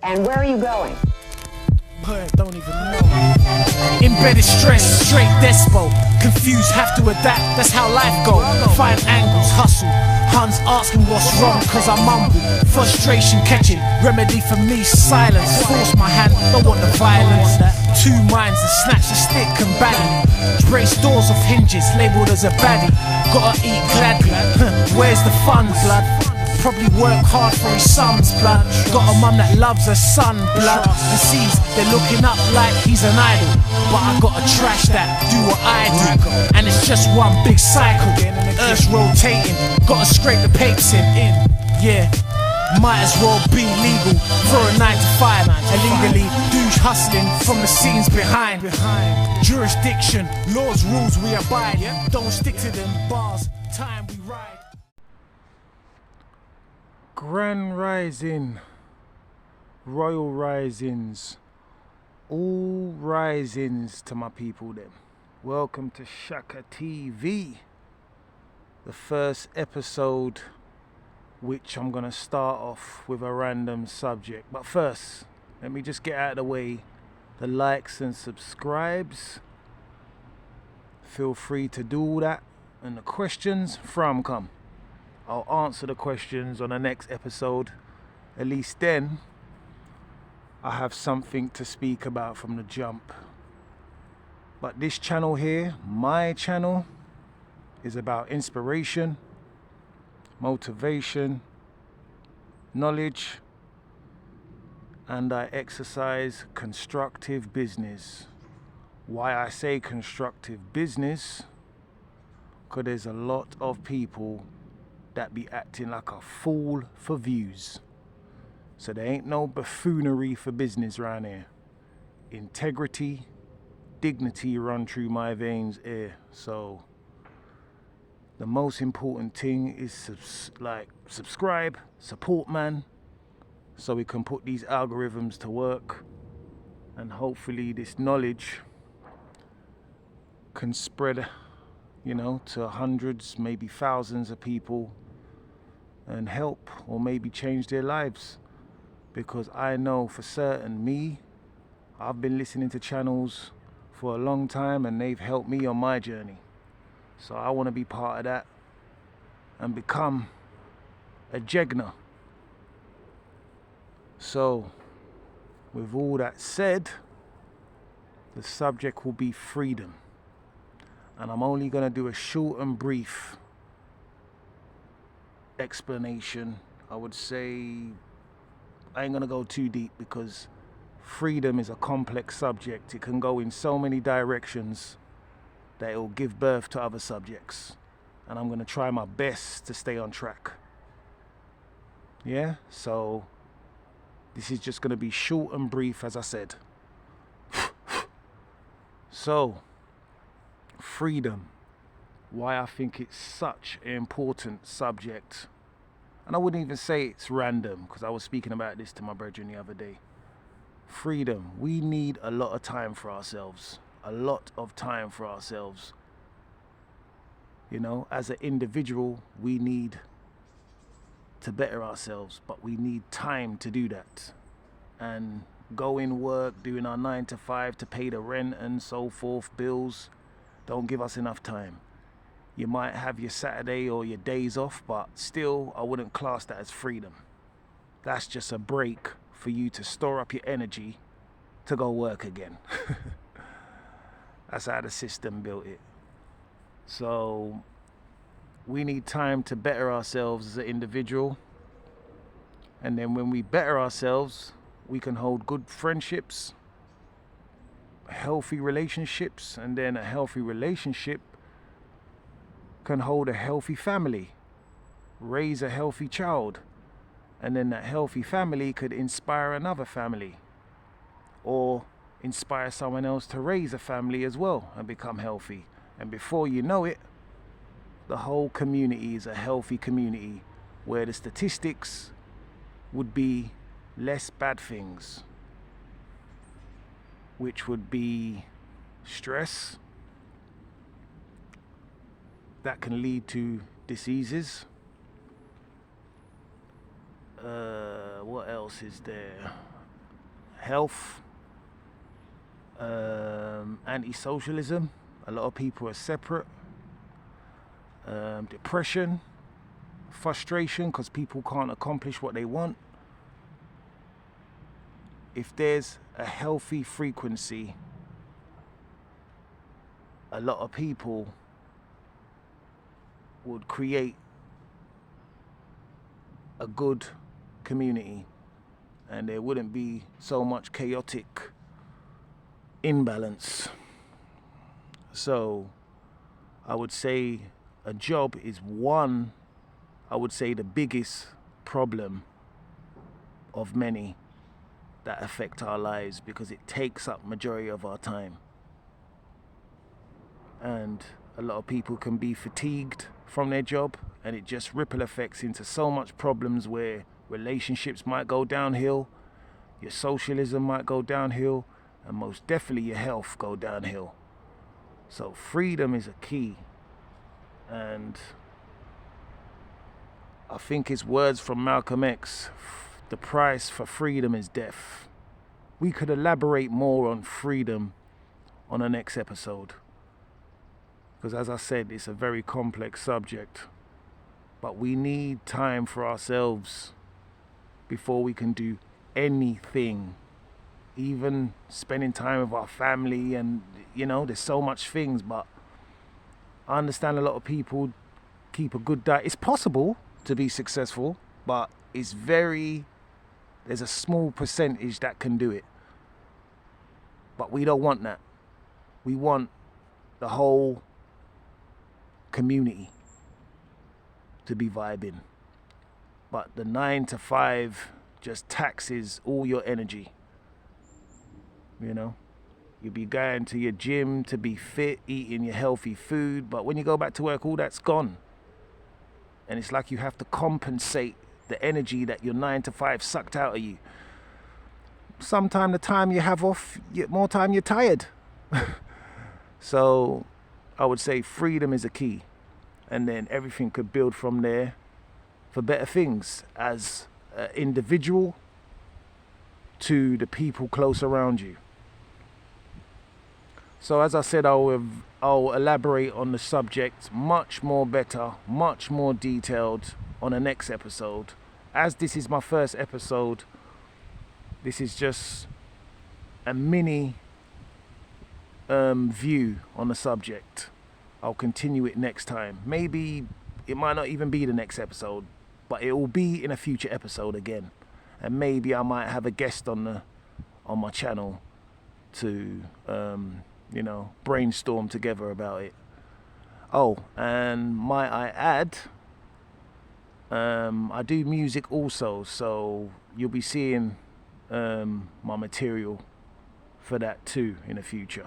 And where are you going? Don't even know. Embedded stress, straight despo. Confused, have to adapt, that's how life goes. Find angles, hustle. Hans asking what's wrong, cause I mumble. Frustration catching, remedy for me, silence. Force my hand, don't want the violence. Two minds and snatch the stick and bang. Brace doors off hinges, labelled as a baddie. Gotta eat gladly, where's the funds, blood? Probably work hard for his son's blood. Got a mum that loves her son, blood, and sees they're looking up like he's an idol. But I gotta trash that, do what I do, and it's just one big cycle. Earth's rotating, gotta scrape the papes in. Yeah, might as well be legal for a 9 to 5. Illegally, douche hustling from the scenes behind. Jurisdiction, laws, rules we abide. Don't stick to them bars, time we ride. Grand Rising, Royal Risings, all risings to my people then. Welcome to Shaka TV, the first episode, which I'm going to start off with a random subject. But first, let me just get out of the way the likes and subscribes. Feel free to do all that, and the questions from come. I'll answer the questions on the next episode. At least then, I have something to speak about from the jump. But this channel here, my channel, is about inspiration, motivation, knowledge, and I exercise constructive business. Why I say constructive business? Because there's a lot of people that be acting like a fool for views. So there ain't no buffoonery for business around here. Integrity, dignity run through my veins here. So the most important thing is subscribe, support man, so we can put these algorithms to work, and hopefully this knowledge can spread, to hundreds, maybe thousands of people, and help or maybe change their lives. Because I know for certain I've been listening to channels for a long time and they've helped me on my journey. So I want to be part of that and become a Jegna. So with all that said, the subject will be freedom. And I'm only going to do a short and brief explanation. I would say I ain't going to go too deep because freedom is a complex subject. It can go in so many directions that it will give birth to other subjects. And I'm going to try my best to stay on track. Yeah? So this is just going to be short and brief, as I said. So, freedom. Why I think it's such an important subject. And I wouldn't even say it's random, because I was speaking about this to my brethren the other day. Freedom. We need a lot of time for ourselves. A lot of time for ourselves. As an individual, we need to better ourselves, but we need time to do that. And go in work, doing our 9 to 5 to pay the rent and so forth, bills, don't give us enough time. You might have your Saturday or your days off, but still, I wouldn't class that as freedom. That's just a break for you to store up your energy to go work again. That's how the system built it. So we need time to better ourselves as an individual. And then when we better ourselves, we can hold good friendships, healthy relationships, and then a healthy relationship can hold a healthy family, raise a healthy child, and then that healthy family could inspire another family or inspire someone else to raise a family as well and become healthy. And before you know it, the whole community is a healthy community where the statistics would be less bad things, which would be stress that can lead to diseases. What else is there? health, anti-socialism. A lot of people are separate. Depression, frustration because people can't accomplish what they want. If there's a healthy frequency, a lot of people would create a good community and there wouldn't be so much chaotic imbalance. So I would say a job is one, I would say the biggest problem of many that affect our lives because it takes up majority of our time. And a lot of people can be fatigued from their job and it just ripple effects into so much problems where relationships might go downhill, your socialism might go downhill, and most definitely your health go downhill. So freedom is a key. And I think it's words from Malcolm X, the price for freedom is death. We could elaborate more on freedom on the next episode. Because as I said, it's a very complex subject. But we need time for ourselves before we can do anything. Even spending time with our family and, there's so much things. But I understand a lot of people keep a good diet. It's possible to be successful, but there's a small percentage that can do it. But we don't want that. We want the whole community to be vibing. But the 9 to 5 just taxes all your energy. You'll be going to your gym to be fit, eating your healthy food, but when you go back to work, all that's gone. And it's like you have to compensate the energy that your 9 to 5 sucked out of you. Sometime the time you have off, more time you're tired. So I would say freedom is a key. And then everything could build from there for better things as an individual to the people close around you. So as I said, I'll elaborate on the subject much more better, much more detailed on the next episode. As this is my first episode, this is just a mini view on the subject. I'll continue it next time. Maybe it might not even be the next episode, but it will be in a future episode again. And maybe I might have a guest on my channel to brainstorm together about it. Oh, and might I add, I do music also, so you'll be seeing my material for that too in the future.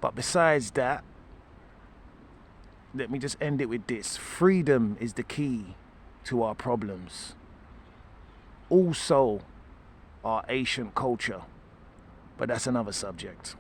But besides that, let me just end it with this. Freedom is the key to our problems. Also, our ancient culture. But that's another subject.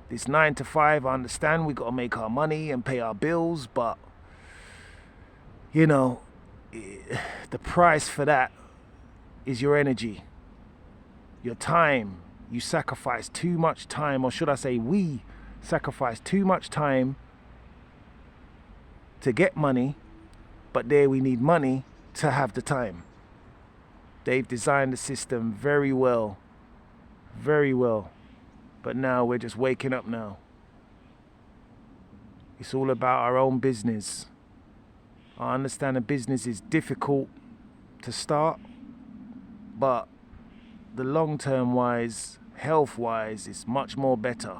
This 9 to 5, I understand we got to make our money and pay our bills, but, the price for that is your energy, your time. You sacrifice too much time, or should I say we sacrifice too much time to get money, but there we need money to have the time. They've designed the system very well, but now we're just waking up now. It's all about our own business. I understand a business is difficult to start, but the long-term wise, health-wise, it's much more better.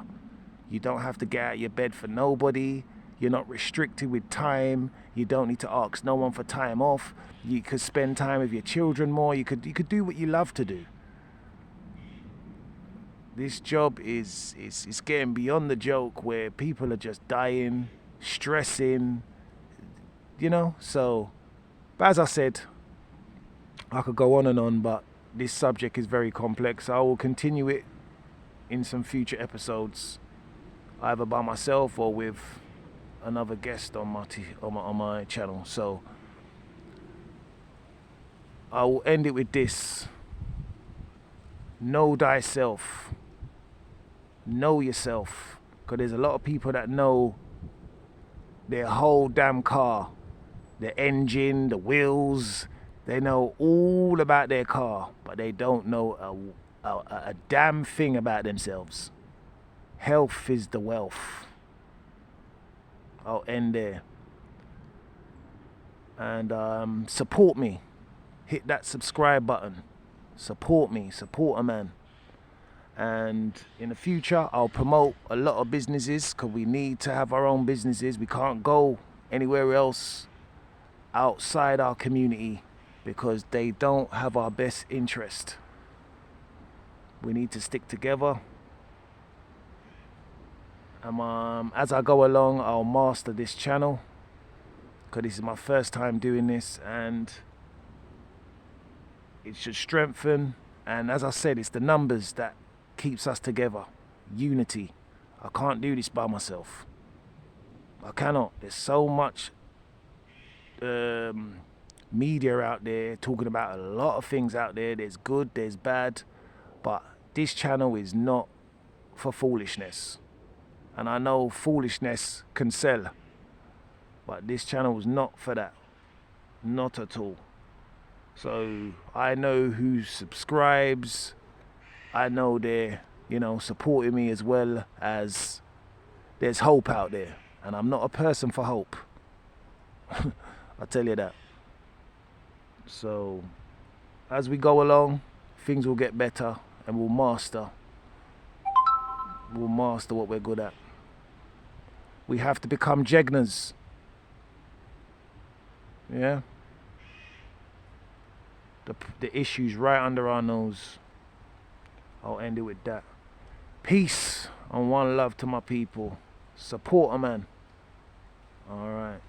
You don't have to get out of your bed for nobody. You're not restricted with time. You don't need to ask no one for time off. You could spend time with your children more. You could do what you love to do. This job is getting beyond the joke where people are just dying, stressing, So, but as I said, I could go on and on, but this subject is very complex. I will continue it in some future episodes, either by myself or with another guest on my channel. So I will end it with this. know thyself. Know yourself. Because there's a lot of people that know their whole damn car, the engine, the wheels. They know all about their car, but they don't know a damn thing about themselves. Health is the wealth. I'll end there. And support me. Hit that subscribe button. Support me. Support a man. And in the future, I'll promote a lot of businesses because we need to have our own businesses. We can't go anywhere else outside our community because they don't have our best interest. We need to stick together. As I go along, I'll master this channel because this is my first time doing this, and it should strengthen. And as I said, it's the numbers that keeps us together. Unity. I can't do this by myself. I cannot. There's so much media out there talking about a lot of things out there. There's good, there's bad, but this channel is not for foolishness. And I know foolishness can sell, but this channel is not for that. Not at all. So I know who subscribes. I know they're, supporting me as well as there's hope out there. And I'm not a person for hope. I'll tell you that. So as we go along, things will get better and we'll master. We'll master what we're good at. We have to become Jegnas. Yeah? The issue's right under our nose. I'll end it with that. Peace and one love to my people. Support a man. All right.